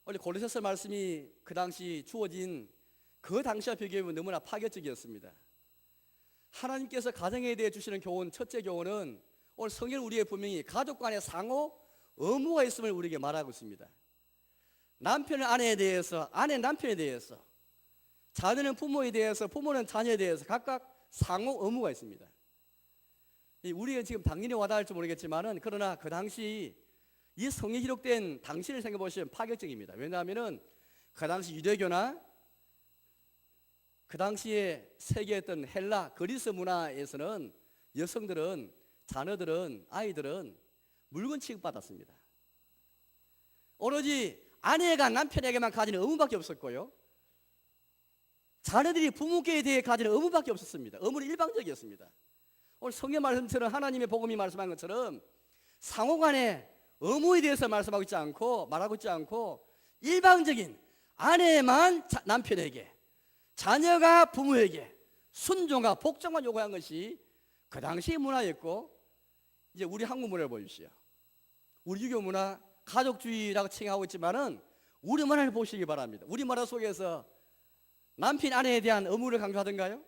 원래 골로새서 말씀이 그 당시 주어진 그 당시와 비교하면 너무나 파격적이었습니다. 하나님께서 가정에 대해 주시는 교훈, 첫째 교훈은 오늘 성경 우리의 분명히 가족 간의 상호 의무가 있음을 우리에게 말하고 있습니다. 남편은 아내에 대해서, 아내는 남편에 대해서, 자녀는 부모에 대해서, 부모는 자녀에 대해서 각각 상호 의무가 있습니다. 우리가 지금 당연히 와닿을지 모르겠지만은, 그러나 그 당시 이 성경에 기록된 당시를 생각해 보시면 파격적입니다. 왜냐하면은 그 당시 유대교나 그 당시에 세계했던 헬라, 그리스 문화에서는 여성들은, 자녀들은, 아이들은 물건 취급받았습니다. 오로지 아내가 남편에게만 가지는 의무밖에 없었고요, 자녀들이 부모께 대해 가지는 의무밖에 없었습니다. 의무는 일방적이었습니다. 오늘 성경 말씀처럼 하나님의 복음이 말씀한 것처럼 상호간의 의무에 대해서 말하고 있지 않고 일방적인 아내만 남편에게, 자녀가 부모에게 순종과 복종만 요구한 것이 그 당시의 문화였고, 이제 우리 한국 문화를 보십시오. 우리 유교 문화 가족주의라고 칭하고 있지만은 우리 문화를 보시기 바랍니다. 우리 문화 속에서 남편 아내에 대한 의무를 강조하던가요?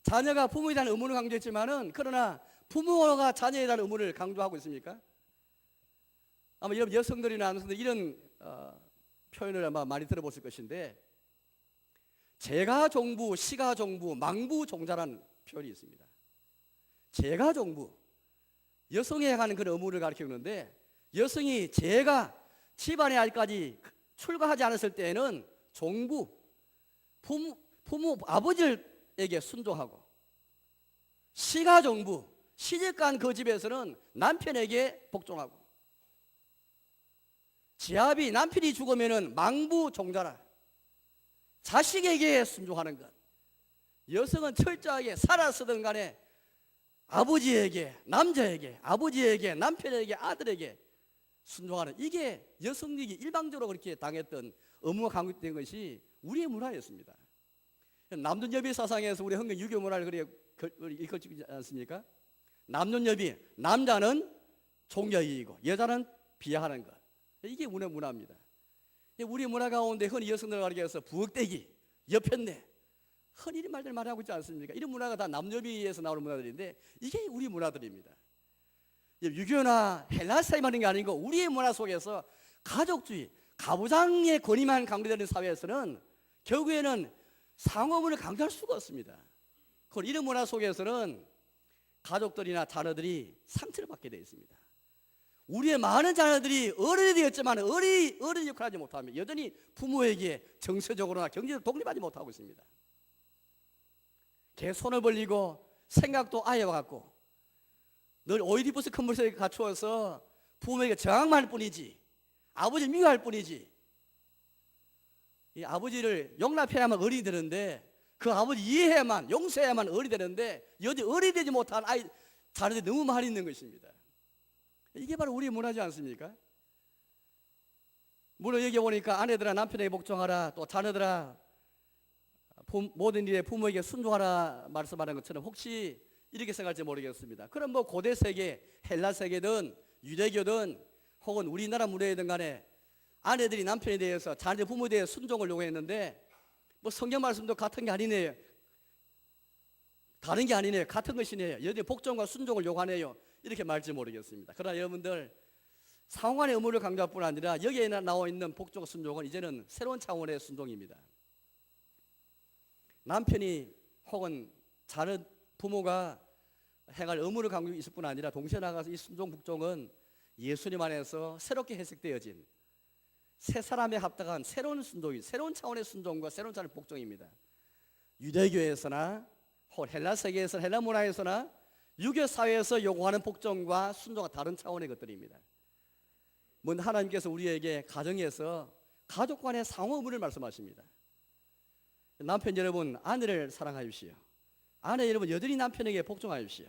자녀가 부모에 대한 의무를 강조했지만은, 그러나 부모가 자녀에 대한 의무를 강조하고 있습니까? 아마 여러분 여성들이나 남성들 이런 표현을 아마 많이 들어보실 것인데, 제가종부, 시가종부, 망부종자라는 표현이 있습니다. 제가종부, 여성에 관한 그런 의무를 가리키는데, 여성이 집안의 일까지 출가하지 않았을 때에는 종부, 부모 아버지에게 순종하고, 시가종부, 시집간 그 집에서는 남편에게 복종하고, 지압이 남편이 죽으면은 망부종자라, 자식에게 순종하는 것. 여성은 철저하게 살았으든 간에 아버지에게, 남자에게, 아버지에게, 남편에게, 아들에게 순종하는, 이게 여성력이 일방적으로 그렇게 당했던 의무가 강조된 것이 우리의 문화였습니다. 남존여비 사상에서 우리 헌금 유교 문화를 그렇게 이끌지 않습니까? 남존여비, 남자는 종려이고 여자는 비하하는 것, 이게 우리 문화입니다. 우리 문화 가운데 흔히 여성들을 가리켜서 부엌대기, 여편네, 흔히 이런 말들 많이 하고 있지 않습니까? 이런 문화가 다 남녀비에서 나오는 문화들인데, 이게 우리 문화들입니다. 유교나 헬라사회만 있는 게 아니고 우리의 문화 속에서 가족주의, 가부장의 권위만 강조되는 사회에서는 결국에는 상호문을 강조할 수가 없습니다. 그런 이런 문화 속에서는 가족들이나 자녀들이 상처를 받게 되어 있습니다. 우리의 많은 자녀들이 어른이 되었지만 어른의 역할을 하지 못하며 여전히 부모에게 정서적으로나 경제적으로 독립하지 못하고 있습니다. 개 손을 벌리고 생각도 아예와 같고 늘 오이디푸스 컴플렉스에 갖추어서 부모에게 저항만 할 뿐이지, 아버지를 미워할 뿐이지, 이 아버지를 용납해야만 어른이 되는데, 그 아버지 이해해야만, 용서해야만 어른이 되는데, 여전히 어른이 되지 못한 자녀들이 너무 많이 있는 것입니다. 이게 바로 우리의 문화지 않습니까? 물론 여기 보니까 아내들아 남편에게 복종하라, 또 자녀들아 모든 일에 부모에게 순종하라 말씀하는 것처럼 혹시 이렇게 생각할지 모르겠습니다. 그럼 뭐 고대 세계, 헬라 세계든 유대교든 혹은 우리나라 문화이든 간에 아내들이 남편에 대해서, 자녀 부모에 대해 순종을 요구했는데, 뭐 성경 말씀도 같은 게 아니네요, 다른 게 아니네요, 같은 것이네요, 여전히 복종과 순종을 요구하네요, 이렇게 말할지 모르겠습니다. 그러나 여러분들, 상호간의 의무를 강조할 뿐 아니라 여기에 나와 있는 복종 순종은 이제는 새로운 차원의 순종입니다. 남편이 혹은 자녀 부모가 행할 의무를 강조하고 있을 뿐 아니라 동시에 나가서 이 순종 복종은 예수님 안에서 새롭게 해석되어진 새 사람에 합당한 새로운 순종이, 새로운 차원의 순종과 새로운 차원의 복종입니다. 유대교에서나 혹은 헬라 세계에서, 헬라 문화에서나 유교 사회에서 요구하는 복종과 순종과 다른 차원의 것들입니다. 먼저 하나님께서 우리에게 가정에서 가족 간의 상호 의무를 말씀하십니다. 남편 여러분, 아내를 사랑하십시오. 아내 여러분, 여전히 남편에게 복종하십시오.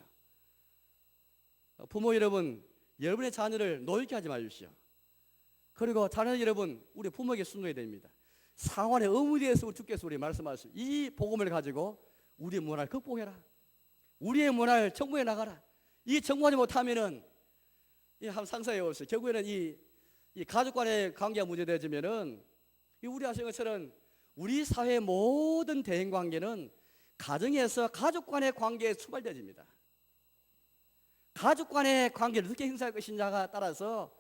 부모 여러분, 여러분의 자녀를 노엽게 하지 마십시오. 그리고 자녀 여러분, 우리 부모에게 순종해야 됩니다. 상환의 의무에 대해서 주께서 우리 말씀하시오. 이 복음을 가지고 우리의 문화를 극복해라, 우리의 문화를 정복해 나가라. 이 정복하지 못하면은, 한번 상상해 보세요. 결국에는 이 가족 간의 관계가 문제되어지면은, 우리 아시는 것처럼 우리 사회의 모든 대인 관계는 가정에서 가족 간의 관계에 출발되어집니다. 가족 간의 관계를 어떻게 형성할 것이냐가 따라서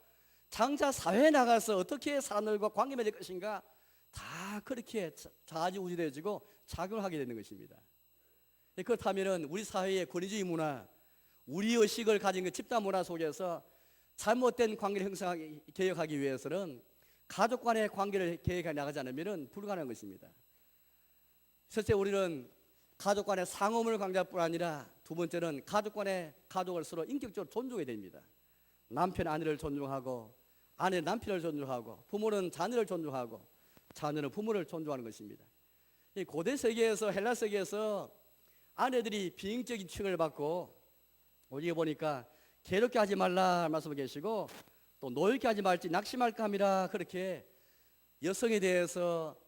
장차 사회에 나가서 어떻게 사람들과 관계 맺을 것인가 다 그렇게 좌지우지되어지고 작용을 하게 되는 것입니다. 그렇다면 우리 사회의 권위주의 문화, 우리 의식을 가진 그 집단 문화 속에서 잘못된 관계를 형성하기, 개혁하기 위해서는 가족 간의 관계를 개혁해 나가지 않으면 불가능한 것입니다. 첫째, 우리는 가족 간의 상호물 관계뿐 아니라 두 번째는 가족을 서로 인격적으로 존중해야 됩니다. 남편 아내를 존중하고 아내 남편을 존중하고 부모는 자녀를 존중하고 자녀는 부모를 존중하는 것입니다. 이 고대 세계에서 헬라 세계에서 아내들이 비인격적인 취급을 받고 어디에 보니까 괴롭게 하지 말라 말씀을 계시고 또 노엽게 하지 말지 낙심할까 함이라 그렇게 여성에 대해서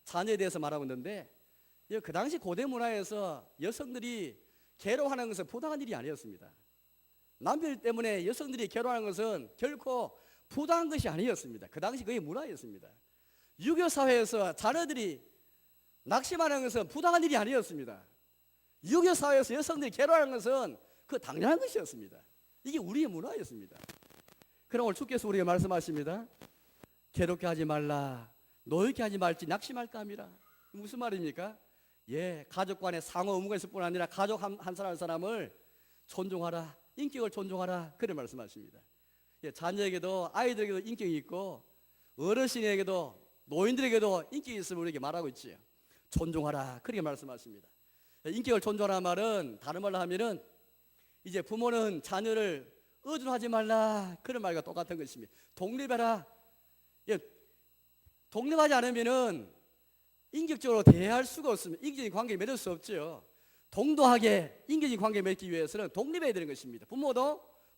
자녀에 대해서 말하고 있는데 그 당시 고대 문화에서 여성들이 괴로워하는 것은 부당한 일이 아니었습니다. 남편 때문에 여성들이 괴로워하는 것은 결코 부당한 것이 아니었습니다. 그 당시 그게 문화였습니다. 유교 사회에서 자녀들이 낙심하는 것은 부당한 일이 아니었습니다. 유교 사회에서 여성들이 괴로워하는 것은 그 당연한 것이었습니다. 이게 우리의 문화였습니다. 그럼 오늘 주께서 우리에게 말씀하십니다. 괴롭게 하지 말라, 노엽게 하지 말지 낙심할까 함이라. 무슨 말입니까? 가족 간의 상호 의무가 있을 뿐 아니라 가족 한 사람을 존중하라, 인격을 존중하라, 그런 말씀하십니다. 자녀에게도 아이들에게도 인격이 있고 어르신에게도 노인들에게도 인격이 있음을 우리에게 말하고 있지요. 존중하라, 그렇게 말씀하십니다. 인격을 존중하라는 말은 다른 말로 하면은 이제 부모는 자녀를 의존하지 말라, 그런 말과 똑같은 것입니다. 독립해라. 독립하지 않으면은 인격적으로 대할 수가 없습니다. 인격적인 관계를 맺을 수 없죠. 동등하게 인격적인 관계를 맺기 위해서는 독립해야 되는 것입니다.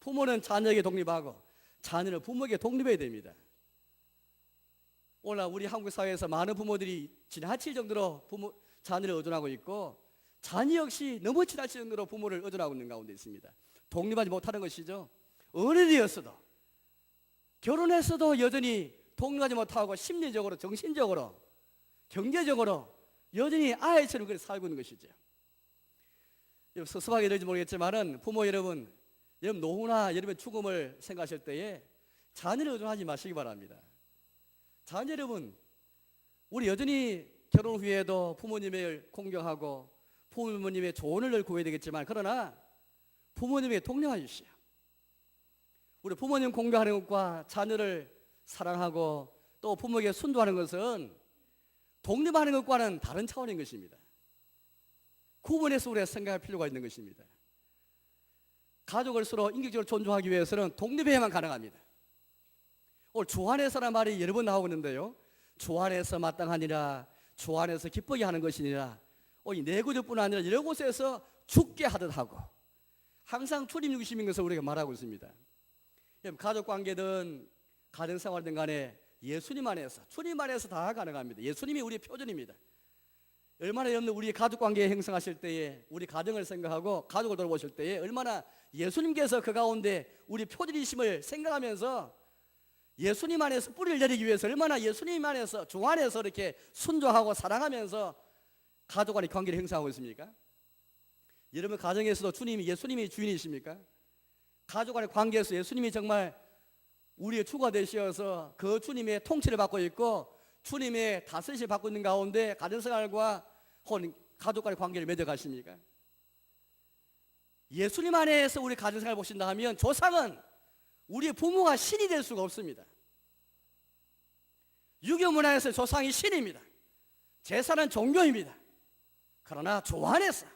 부모는 자녀에게 독립하고 자녀는 부모에게 독립해야 됩니다. 오늘 우리 한국 사회에서 많은 부모들이 지나칠 정도로 자녀를 의존하고 있고 자녀 역시 너무 지나칠 정도로 부모를 의존하고 있는 가운데 있습니다. 독립하지 못하는 것이죠. 어른이었어도 결혼했어도 여전히 독립하지 못하고 심리적으로 정신적으로 경제적으로 여전히 아이처럼 그렇게 살고 있는 것이죠. 섭섭하게 들을지 모르겠지만은 부모 여러분 노후나 여러분 죽음을 생각하실 때에 자녀를 의존하지 마시기 바랍니다. 자녀 여러분, 우리 여전히 결혼 후에도 부모님을 공경하고 부모님의 조언을 구해야 되겠지만 그러나 부모님에게 독려하십시오. 우리 부모님 공경하는 것과 자녀를 사랑하고 또 부모에게 순종하는 것은 독립하는 것과는 다른 차원인 것입니다. 구분해서 우리가 생각할 필요가 있는 것입니다. 가족을 서로 인격적으로 존중하기 위해서는 독립해야만 가능합니다. 오늘 주 안에서라는 말이 여러 번 나오고 있는데요. 주 안에서 마땅하니라, 주 안에서 기쁘게 하는 것이니라. 이 네 구절뿐 아니라 여러 곳에서 죽게 하듯 하고 항상 주님 중심인 것을 우리가 말하고 있습니다. 가족 관계든 가정생활든 간에 예수님 안에서, 주님 안에서 다 가능합니다. 예수님이 우리의 표준입니다. 얼마나 여러분들 우리 가족 관계 형성하실 때에 우리 가정을 생각하고 가족을 돌보실 때에 얼마나 예수님께서 그 가운데 우리 표준이심을 생각하면서 예수님 안에서 뿌리를 내리기 위해서 얼마나 예수님 안에서 주 안에서 이렇게 순종하고 사랑하면서 가족 간의 관계를 형성하고 있습니까? 여러분 가정에서도 예수님이 주인이십니까? 가족 간의 관계에서 예수님이 정말 우리의 주가 되셔서 그 주님의 통치를 받고 있고 주님의 다스리심을 받고 있는 가운데 가정생활과 가족 간의 관계를 맺어가십니까? 예수님 안에서 우리 가정생활을 보신다 하면 조상은 우리의 부모가 신이 될 수가 없습니다. 유교 문화에서 조상이 신입니다. 제사는 종교입니다. 그러나 주 안에서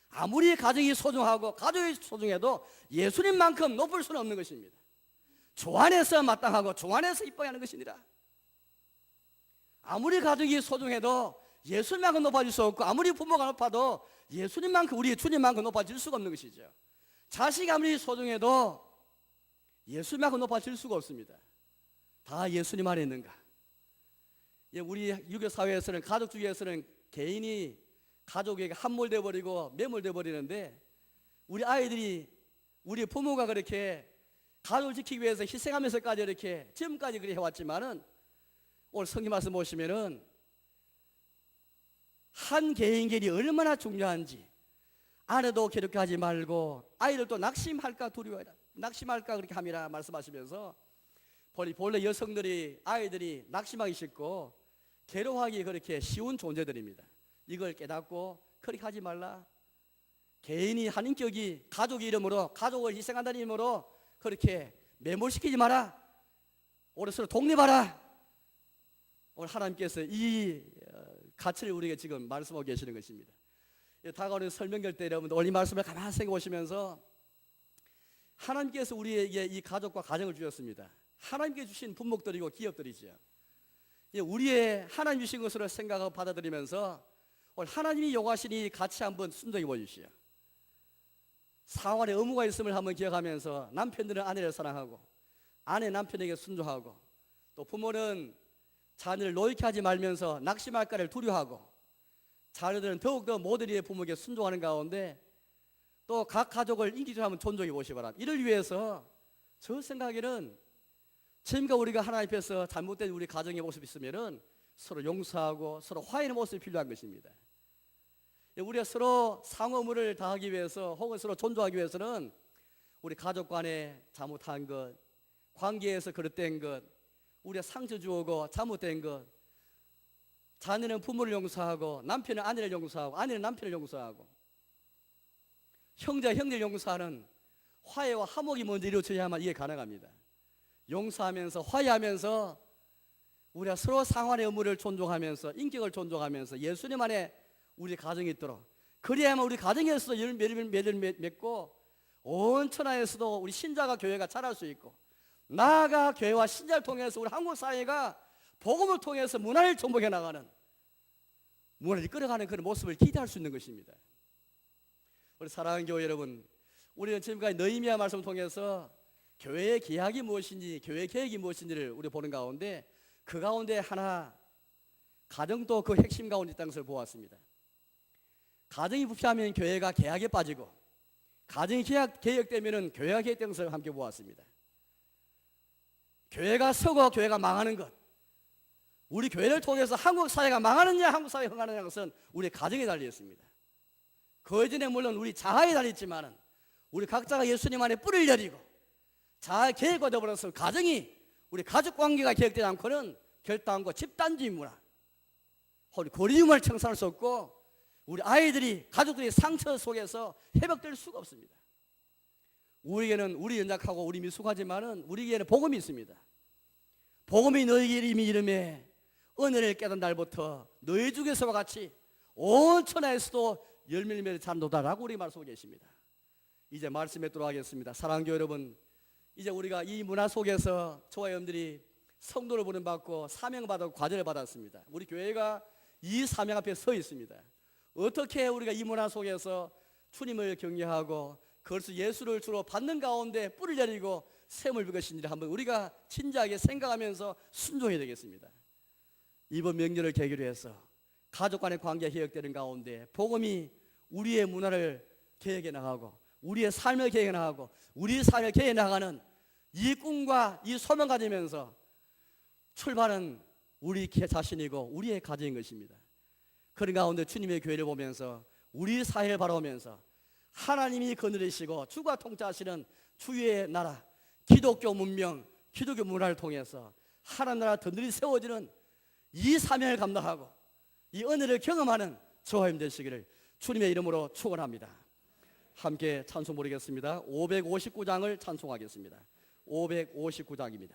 아무리 가정이 소중하고 가족이 소중해도 예수님만큼 높을 수는 없는 것입니다. 주 안에서 마땅하고 주 안에서 이뻐야 하는 것이니라. 아무리 가족이 소중해도 예수님만큼 높아질 수 없고 아무리 부모가 높아도 예수님만큼 우리 주님만큼 높아질 수가 없는 것이죠. 자식이 아무리 소중해도 예수님만큼 높아질 수가 없습니다. 다 예수님 안에 있는가? 우리 유교 사회에서는 가족주의에서는 개인이 가족에게 함몰돼 버리고 매몰돼 버리는데 우리 아이들이 우리 부모가 그렇게 가족을 지키기 위해서 희생하면서까지 이렇게 지금까지 그렇게 해왔지만은 오늘 성경 말씀 보시면은 한 개인이 얼마나 중요한지 아내도 괴롭게 말고 아이들도 낙심할까 두려워해라. 낙심할까 그렇게 함이라 말씀하시면서 본래 여성들이 아이들이 낙심하기 쉽고 괴로워하기 그렇게 쉬운 존재들입니다. 이걸 깨닫고 그렇게 하지 말라. 개인이 한 인격이 가족 이름으로 가족을 희생한다는 이름으로 그렇게 매몰시키지 마라. 오늘 서로 독립하라. 오늘 하나님께서 이 가치를 우리에게 지금 말씀하고 계시는 것입니다. 다가오는 설명절 때 여러분 오늘 이 말씀을 가만히 생각해 보시면서 하나님께서 우리에게 이 가족과 가정을 주셨습니다. 하나님께 주신 분목들이고 기업들이죠. 우리의 하나님 주신 것으로 생각하고 받아들이면서 오늘 하나님이 요구하신 이 가치 한번 순종해 보십시오. 상환의 의무가 있음을 한번 기억하면서 남편들은 아내를 사랑하고 아내 남편에게 순종하고 또 부모는 자녀를 노역해 하지 말면서 낙심할까를 두려워하고 자녀들은 더욱더 모든 일에 부모에게 순종하는 가운데 또 각 가족을 인기적으로 한번 존중해 보시기 바랍니다. 이를 위해서 저 생각에는 지금까 우리가 하나님 앞에서 잘못된 우리 가정의 모습이 있으면은 서로 용서하고 서로 화해하는 모습이 필요한 것입니다. 우리가 서로 상호 의무를 다하기 위해서 혹은 서로 존중하기 위해서는 우리 가족 간에 잘못한 것, 관계에서 그릇된 것, 우리가 상처 주고 잘못된 것, 자녀는 부모를 용서하고 남편은 아내를 용서하고 아내는 남편을 용서하고 형제가 형제를 용서하는 화해와 화목이 먼저 이루어져야만 이게 가능합니다. 용서하면서 화해하면서 우리가 서로 상환의 의무를 존중하면서 인격을 존중하면서 예수님 안에 우리 가정이 있도록 그래야만 우리 가정에서도 열매를 맺고 온 천하에서도 우리 신자가 교회가 자랄 수 있고 나아가 교회와 신자를 통해서 우리 한국 사회가 복음을 통해서 문화를 전복해 나가는 문화를 이끌어가는 그런 모습을 기대할 수 있는 것입니다. 우리 사랑하는 교회 여러분, 우리는 지금까지 너희미아 말씀을 통해서 교회의 계약이 무엇인지 교회 계획이 무엇인지를 우리 보는 가운데 그 가운데 하나 가정도 그 핵심 가운데 있다는 것을 보았습니다. 가정이 부패하면 교회가 계약에 빠지고 가정이 개혁되면 교회가 개혁되는 것을 함께 보았습니다. 교회가 서고 교회가 망하는 것, 우리 교회를 통해서 한국 사회가 망하느냐 한국 사회가 흥하느냐 것은 우리 가정에 달려있습니다. 그 이전에 물론 우리 자아에 달려있지만 우리 각자가 예수님 안에 뿌리를 내리고 자아의 계획과 더불어서 가정이 우리 가족관계가 개혁되지 않고는 결단과 집단주의 문화, 우리 고리움을 청산할 수 없고 우리 아이들이 가족들이 상처 속에서 회복될 수가 없습니다. 우리에게는 우리 연약하고 우리 미숙하지만은 우리에게는 복음이 있습니다. 복음이 너희에게 이미 이름에 은혜를 깨닫는 날부터 너희 중에서와 같이 온 천하에서도 열매를 잔도다라고 우리 말씀하고 계십니다. 이제 말씀에 들어가겠습니다. 사랑하는 교회 여러분, 이제 우리가 이 문화 속에서 저와 여러분들이 성도를 부름받고 사명받고 과제를 받았습니다. 우리 교회가 이 사명 앞에 서 있습니다. 어떻게 우리가 이 문화 속에서 주님을 경외하고 그것을 예수를 주로 받는 가운데 뿌리를 내리고 샘을 볼 것인지를 한번 우리가 진지하게 생각하면서 순종해야 되겠습니다. 이번 명절을 계기로 해서 가족 간의 관계가 개혁되는 가운데 복음이 우리의 문화를 개혁해 나가고 우리의 삶을 개혁해 나가고 우리 삶을 개혁해 나가는 이 꿈과 이 소망 가지면서 출발은 우리 자신이고 우리의 가정인 것입니다. 그런 가운데 주님의 교회를 보면서 우리 사회를 바라보면서 하나님이 거느리시고 주가 통치하시는 주의 나라 기독교 문명 기독교 문화를 통해서 하나님 나라 든든히 세워지는 이 사명을 감당하고 이 은혜를 경험하는 저와 여러분 되시기를 주님의 이름으로 축원합니다. 함께 찬송 부르겠습니다. 559장을 찬송하겠습니다. 559장입니다.